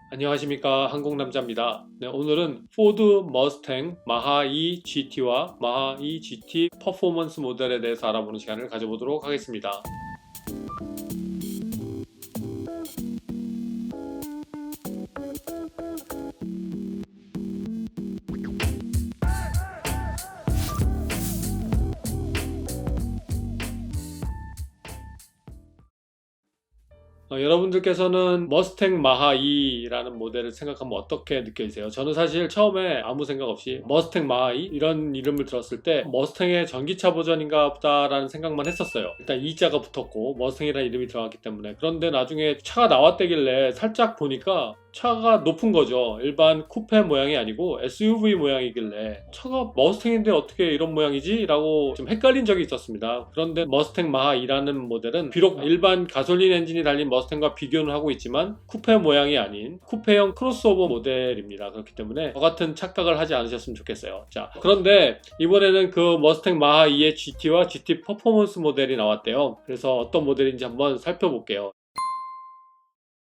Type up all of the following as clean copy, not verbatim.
안녕하십니까, 한국남자입니다. 네, 오늘은 포드 머스탱 마하-E GT와 마하-E GT 퍼포먼스 모델에 대해서 알아보는 시간을 가져보도록 하겠습니다. 여러분들께서는 머스탱 마하-E라는 모델을 생각하면 어떻게 느껴지세요? 저는 사실 처음에 아무 생각 없이 머스탱 마하-E 이런 이름을 들었을 때 머스탱의 전기차 버전인가 보다라는 생각만 했었어요. 일단 E자가 붙었고 머스탱이라는 이름이 들어갔기 때문에. 그런데 나중에 차가 나왔다길래 살짝 보니까 차가 높은 거죠. 일반 쿠페 모양이 아니고 SUV 모양이길래 차가 머스탱인데 어떻게 이런 모양이지? 라고 좀 헷갈린 적이 있었습니다. 그런데 머스탱 마하-E라는 모델은 비록 일반 가솔린 엔진이 달린 머스탱과 비교는 하고 있지만 쿠페 모양이 아닌 쿠페형 크로스오버 모델입니다. 그렇기 때문에 저 같은 착각을 하지 않으셨으면 좋겠어요. 자, 그런데 이번에는 그 머스탱 마하-E의 GT와 GT 퍼포먼스 모델이 나왔대요. 그래서 어떤 모델인지 한번 살펴볼게요.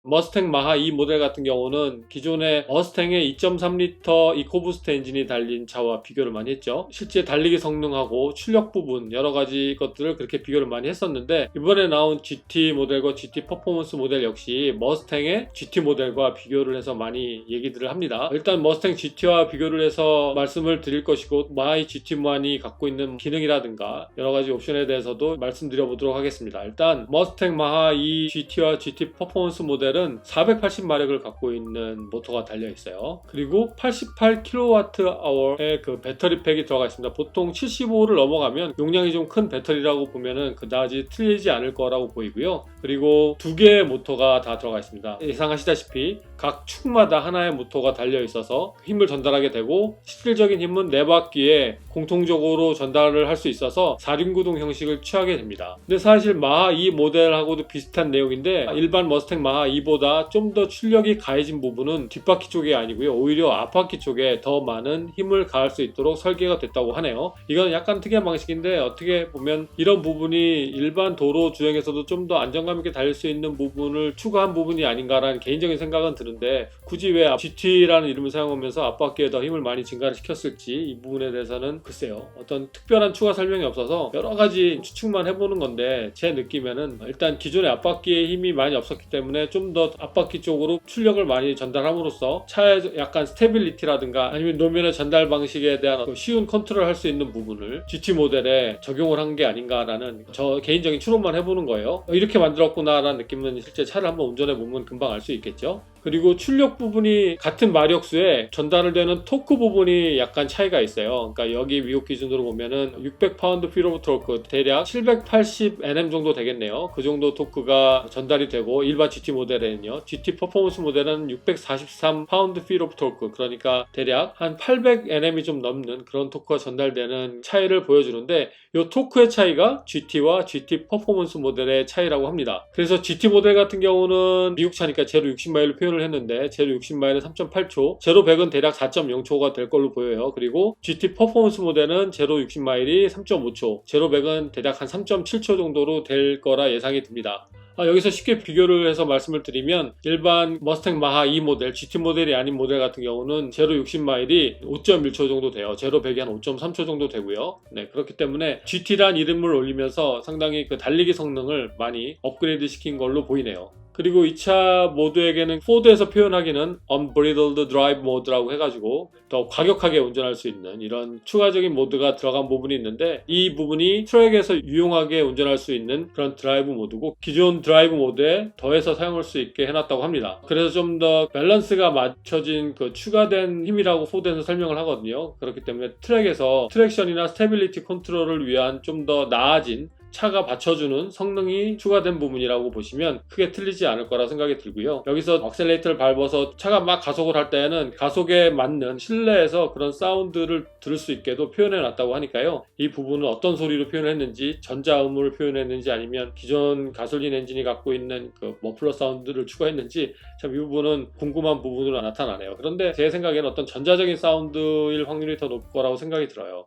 머스탱 마하-E 모델 같은 경우는 기존의 머스탱의 2.3L 이코부스트 엔진이 달린 차와 비교를 많이 했죠. 실제 달리기 성능하고 출력 부분 여러 가지 것들을 그렇게 비교를 많이 했었는데, 이번에 나온 GT 모델과 GT 퍼포먼스 모델 역시 머스탱의 GT 모델과 비교를 해서 많이 얘기들을 합니다. 일단 머스탱 GT와 비교를 해서 말씀을 드릴 것이고, 마하-E GT만이 갖고 있는 기능이라든가 여러 가지 옵션에 대해서도 말씀드려 보도록 하겠습니다. 일단 머스탱 마하-E GT와 GT 퍼포먼스 모델 은 480마력을 갖고 있는 모터가 달려 있어요. 그리고 88kWh의 그 배터리 팩이 들어가 있습니다. 보통 75를 넘어가면 용량이 좀 큰 배터리라고 보면은 그다지 틀리지 않을 거라고 보이고요. 그리고 두 개의 모터가 다 들어가 있습니다. 예상하시다시피 각 축마다 하나의 모터가 달려 있어서 힘을 전달하게 되고, 실질적인 힘은 네 바퀴에 공통적으로 전달을 할 수 있어서 4륜구동 형식을 취하게 됩니다. 근데 사실 마하-E 모델하고도 비슷한 내용인데, 일반 머스탱 마하-E보다 좀 더 출력이 가해진 부분은 뒷바퀴 쪽이 아니고요, 오히려 앞바퀴 쪽에 더 많은 힘을 가할 수 있도록 설계가 됐다고 하네요. 이건 약간 특이한 방식인데, 어떻게 보면 이런 부분이 일반 도로 주행에서도 좀 더 안정감 있게 달릴 수 있는 부분을 추가한 부분이 아닌가라는 개인적인 생각은 드는데, 굳이 왜 GT라는 이름을 사용하면서 앞바퀴에 더 힘을 많이 증가를 시켰을지 이 부분에 대해서는 글쎄요, 어떤 특별한 추가 설명이 없어서 여러 가지 추측만 해보는 건데, 제 느낌에는 일단 기존의 앞바퀴에 힘이 많이 없었기 때문에 좀 더 앞바퀴 쪽으로 출력을 많이 전달함으로써 차의 약간 스테빌리티라든가 아니면 노면의 전달 방식에 대한 쉬운 컨트롤 할 수 있는 부분을 GT 모델에 적용을 한 게 아닌가라는 저 개인적인 추론만 해보는 거예요. 이렇게 만들었구나라는 느낌은 실제 차를 한번 운전해 보면 금방 알 수 있겠죠. 그리고 출력 부분이 같은 마력수에 전달을 되는 토크 부분이 약간 차이가 있어요. 그러니까 여기 미국 기준으로 보면은 600파운드 피트 오브 토크, 대략 780Nm 정도 되겠네요. 그 정도 토크가 전달이 되고, 일반 GT 모델에는요, GT 퍼포먼스 모델은 643파운드 피트 오브 토크, 그러니까 대략 한 800Nm이 좀 넘는 그런 토크가 전달되는 차이를 보여주는데, 이 토크의 차이가 GT와 GT 퍼포먼스 모델의 차이라고 합니다. 그래서 GT 모델 같은 경우는 미국 차니까 제로 60마일로 표현을 했는데, 제로 60마일은 3.8초, 제로 100은 대략 4.0초가 될 걸로 보여요. 그리고 GT 퍼포먼스 모델은 제로 60마일이 3.5초, 제로 100은 대략 한 3.7초 정도로 될 거라 예상이 듭니다. 여기서 쉽게 비교를 해서 말씀을 드리면, 일반 머스탱 마하-E 모델, GT 모델이 아닌 모델 같은 경우는 제로 60마일이 5.1초 정도 돼요. 제로 100이 한 5.3초 정도 되고요. 네, 그렇기 때문에 GT란 이름을 올리면서 상당히 그 달리기 성능을 많이 업그레이드 시킨 걸로 보이네요. 그리고 이 차 모두에게는 포드에서 표현하기는 Unbridled Drive 모드라고 해가지고 더 과격하게 운전할 수 있는 이런 추가적인 모드가 들어간 부분이 있는데, 이 부분이 트랙에서 유용하게 운전할 수 있는 그런 드라이브 모드고, 기존 드라이브 모드에 더해서 사용할 수 있게 해놨다고 합니다. 그래서 좀 더 밸런스가 맞춰진 그 추가된 힘이라고 포드에서 설명을 하거든요. 그렇기 때문에 트랙에서 트랙션이나 스테빌리티 컨트롤을 위한 좀 더 나아진 차가 받쳐주는 성능이 추가된 부분이라고 보시면 크게 틀리지 않을 거라 생각이 들고요. 여기서 악셀레이터를 밟아서 차가 막 가속을 할 때에는 가속에 맞는 실내에서 그런 사운드를 들을 수 있게도 표현해 놨다고 하니까요, 이 부분은 어떤 소리로 표현했는지, 전자음을 표현했는지 아니면 기존 가솔린 엔진이 갖고 있는 그 머플러 사운드를 추가했는지, 참 이 부분은 궁금한 부분으로 나타나네요. 그런데 제 생각에는 어떤 전자적인 사운드일 확률이 더 높을 거라고 생각이 들어요.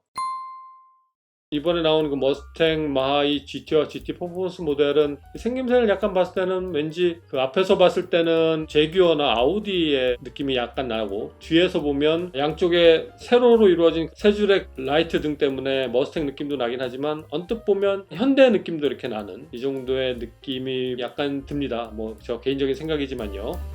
이번에 나온 그 머스탱 마하이 GT와 GT 퍼포먼스 모델은 생김새를 약간 봤을 때는 왠지 그 앞에서 봤을 때는 제규어나 아우디의 느낌이 약간 나고, 뒤에서 보면 양쪽에 세로로 이루어진 세 줄의 라이트 등 때문에 머스탱 느낌도 나긴 하지만 언뜻 보면 현대 느낌도 이렇게 나는 이 정도의 느낌이 약간 듭니다. 뭐 저 개인적인 생각이지만요.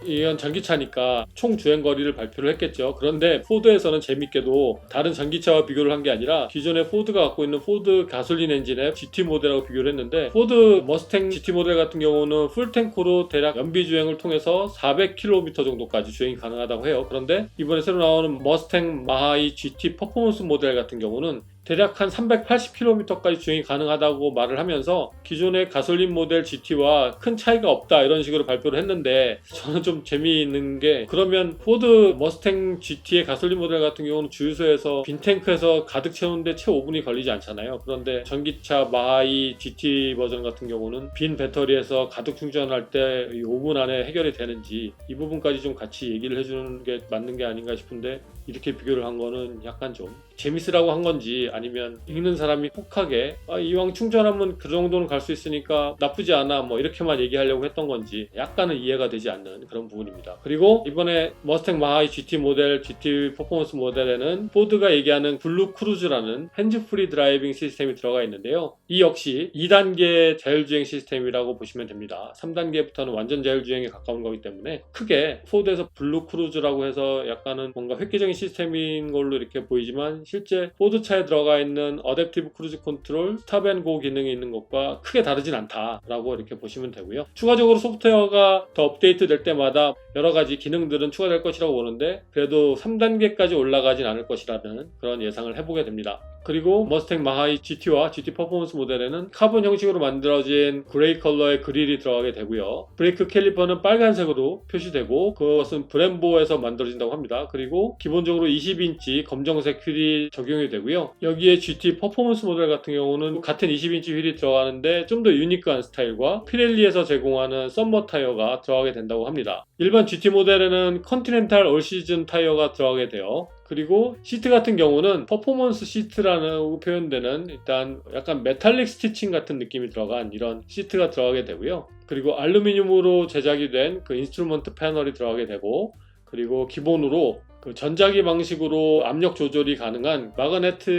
이건 전기차니까 총 주행거리를 발표를 했겠죠. 그런데 포드에서는 재밌게도 다른 전기차와 비교를 한 게 아니라 기존의 포드가 갖고 있는 포드 가솔린 엔진의 GT 모델하고 비교를 했는데, 포드 머스탱 GT 모델 같은 경우는 풀탱크로 대략 연비 주행을 통해서 400km 정도까지 주행이 가능하다고 해요. 그런데 이번에 새로 나오는 머스탱 마하이 GT 퍼포먼스 모델 같은 경우는 대략 한 380km까지 주행이 가능하다고 말을 하면서 기존의 가솔린 모델 GT와 큰 차이가 없다 이런 식으로 발표를 했는데, 저는 좀 재미있는 게, 그러면 포드 머스탱 GT의 가솔린 모델 같은 경우는 주유소에서 빈탱크에서 가득 채우는데 채 5분이 걸리지 않잖아요. 그런데 전기차 마하이 GT 버전 같은 경우는 빈 배터리에서 가득 충전할 때 5분 안에 해결이 되는지 이 부분까지 좀 같이 얘기를 해주는 게 맞는 게 아닌가 싶은데, 이렇게 비교를 한 거는 약간 좀 재밌으라고 한 건지, 아니면 읽는 사람이 혹하게 이왕 충전하면 그 정도는 갈 수 있으니까 나쁘지 않아 뭐 이렇게만 얘기하려고 했던 건지 약간은 이해가 되지 않는 그런 부분입니다. 그리고 이번에 머스탱 마하이 GT 모델, GT 퍼포먼스 모델에는 포드가 얘기하는 블루 크루즈라는 핸즈프리 드라이빙 시스템이 들어가 있는데요. 이 역시 2단계 자율주행 시스템이라고 보시면 됩니다. 3단계부터는 완전 자율주행에 가까운 거기 때문에 크게 포드에서 블루 크루즈라고 해서 약간은 뭔가 획기적인 시스템인 걸로 이렇게 보이지만, 실제 포드차에 들어가 있는 어댑티브 크루즈 컨트롤, 스탑 앤 고 기능이 있는 것과 크게 다르진 않다라고 이렇게 보시면 되고요. 추가적으로 소프트웨어가 더 업데이트 될 때마다 여러 가지 기능들은 추가될 것이라고 보는데, 그래도 3단계까지 올라가진 않을 것이라는 그런 예상을 해보게 됩니다. 그리고 머스탱 마하이 GT와 GT 퍼포먼스 모델에는 카본 형식으로 만들어진 그레이 컬러의 그릴이 들어가게 되고요. 브레이크 캘리퍼는 빨간색으로 표시되고 그것은 브렘보에서 만들어진다고 합니다. 그리고 기본적으로 20인치 검정색 휠이 적용이 되고요. 여기에 GT 퍼포먼스 모델 같은 경우는 같은 20인치 휠이 들어가는데 좀 더 유니크한 스타일과 피렐리에서 제공하는 썸머 타이어가 들어가게 된다고 합니다. 일반 GT 모델에는 컨티넨탈 올 시즌 타이어가 들어가게 돼요. 그리고 시트 같은 경우는 퍼포먼스 시트라는 표현되는 일단 약간 메탈릭 스티칭 같은 느낌이 들어간 이런 시트가 들어가게 되고요. 그리고 알루미늄으로 제작이 된 그 인스트루먼트 패널이 들어가게 되고, 그리고 기본으로 그 전자기 방식으로 압력 조절이 가능한 마그네트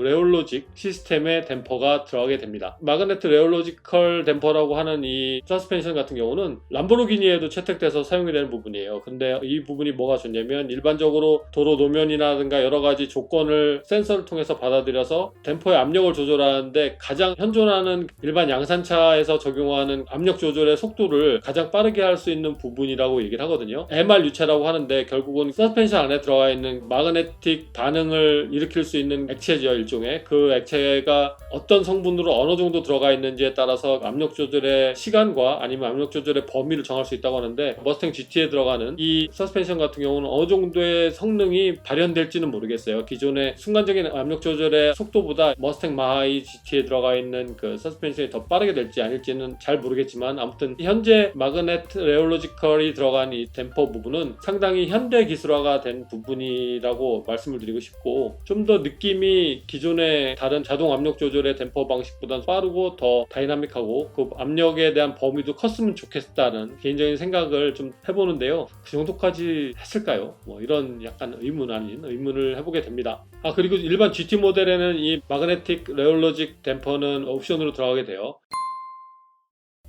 레올로직 시스템의 댐퍼가 들어가게 됩니다. 마그네트 레올로지컬 댐퍼라고 하는 이 서스펜션 같은 경우는 람보르기니에도 채택돼서 사용이 되는 부분이에요. 근데 이 부분이 뭐가 좋냐면, 일반적으로 도로 노면이라든가 여러 가지 조건을 센서를 통해서 받아들여서 댐퍼의 압력을 조절하는데 가장 현존하는 일반 양산차에서 적용하는 압력 조절의 속도를 가장 빠르게 할 수 있는 부분이라고 얘기를 하거든요. MR 유체라고 하는데 결국은 서스펜션 안에 들어가 있는 마그네틱 반응을 일으킬 수 있는 액체죠. 일종의 그 액체가 어떤 성분으로 어느 정도 들어가 있는지에 따라서 압력 조절의 시간과 아니면 압력 조절의 범위를 정할 수 있다고 하는데, 머스탱 GT에 들어가는 이 서스펜션 같은 경우는 어느 정도의 성능이 발현될지는 모르겠어요. 기존의 순간적인 압력 조절의 속도보다 머스탱 마하이 GT에 들어가 있는 그 서스펜션이 더 빠르게 될지 아닐지는 잘 모르겠지만, 아무튼 현재 마그네트 레올로지컬이 들어간 이 댐퍼 부분은 상당히 현대 기술화가 된 부분이라고 말씀을 드리고 싶고, 좀 더 느낌이 기존의 다른 자동 압력 조절의 댐퍼 방식보다는 빠르고 더 다이나믹하고 그 압력에 대한 범위도 컸으면 좋겠다는 개인적인 생각을 좀 해보는데요. 그 정도까지 했을까요? 뭐 이런 약간 의문 아닌 의문을 해보게 됩니다. 그리고 일반 GT 모델에는 이 마그네틱 레올로직 댐퍼는 옵션으로 들어가게 돼요.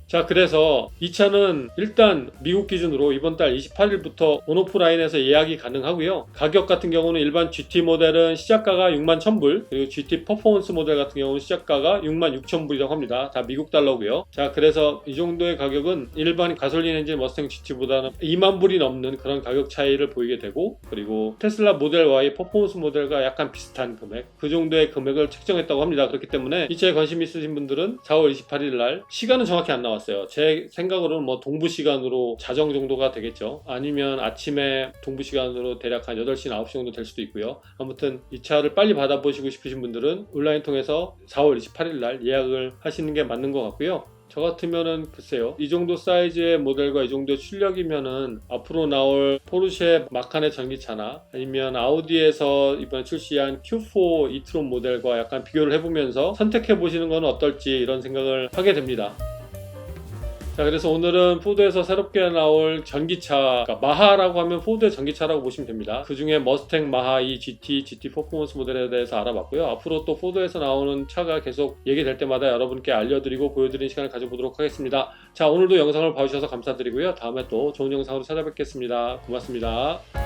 자, 그래서 이 차는 일단 미국 기준으로 이번 달 28일부터 온오프라인에서 예약이 가능하고요. 가격 같은 경우는 일반 GT 모델은 시작가가 61,000불, 그리고 GT 퍼포먼스 모델 같은 경우는 시작가가 66,000불이라고 합니다. 다 미국 달러고요. 자, 그래서 이 정도의 가격은 일반 가솔린 엔진 머스탱 GT보다는 2만 불이 넘는 그런 가격 차이를 보이게 되고, 그리고 테슬라 모델 Y 퍼포먼스 모델과 약간 비슷한 금액, 그 정도의 금액을 책정했다고 합니다. 그렇기 때문에 이 차에 관심 있으신 분들은 4월 28일 날, 시간은 정확히 안 나왔어요. 제 생각으로는 뭐 동부 시간으로 자정 정도가 되겠죠. 아니면 아침에 동부 시간으로 대략 한 8시나 9시 정도 될 수도 있고요. 아무튼 이 차를 빨리 받아보시고 싶으신 분들은 온라인 통해서 4월 28일 날 예약을 하시는 게 맞는 것 같고요. 저 같으면은 글쎄요, 이 정도 사이즈의 모델과 이 정도의 출력이면은 앞으로 나올 포르쉐 마칸의 전기차나 아니면 아우디에서 이번에 출시한 Q4 이트론 모델과 약간 비교를 해보면서 선택해 보시는 건 어떨지 이런 생각을 하게 됩니다. 자, 그래서 오늘은 포드에서 새롭게 나올 전기차, 그러니까 마하라고 하면 포드의 전기차라고 보시면 됩니다. 그 중에 머스탱 마하 E GT 퍼포먼스 모델에 대해서 알아봤고요. 앞으로 또 포드에서 나오는 차가 계속 얘기될 때마다 여러분께 알려드리고 보여드리는 시간을 가져보도록 하겠습니다. 자, 오늘도 영상을 봐주셔서 감사드리고요. 다음에 또 좋은 영상으로 찾아뵙겠습니다. 고맙습니다.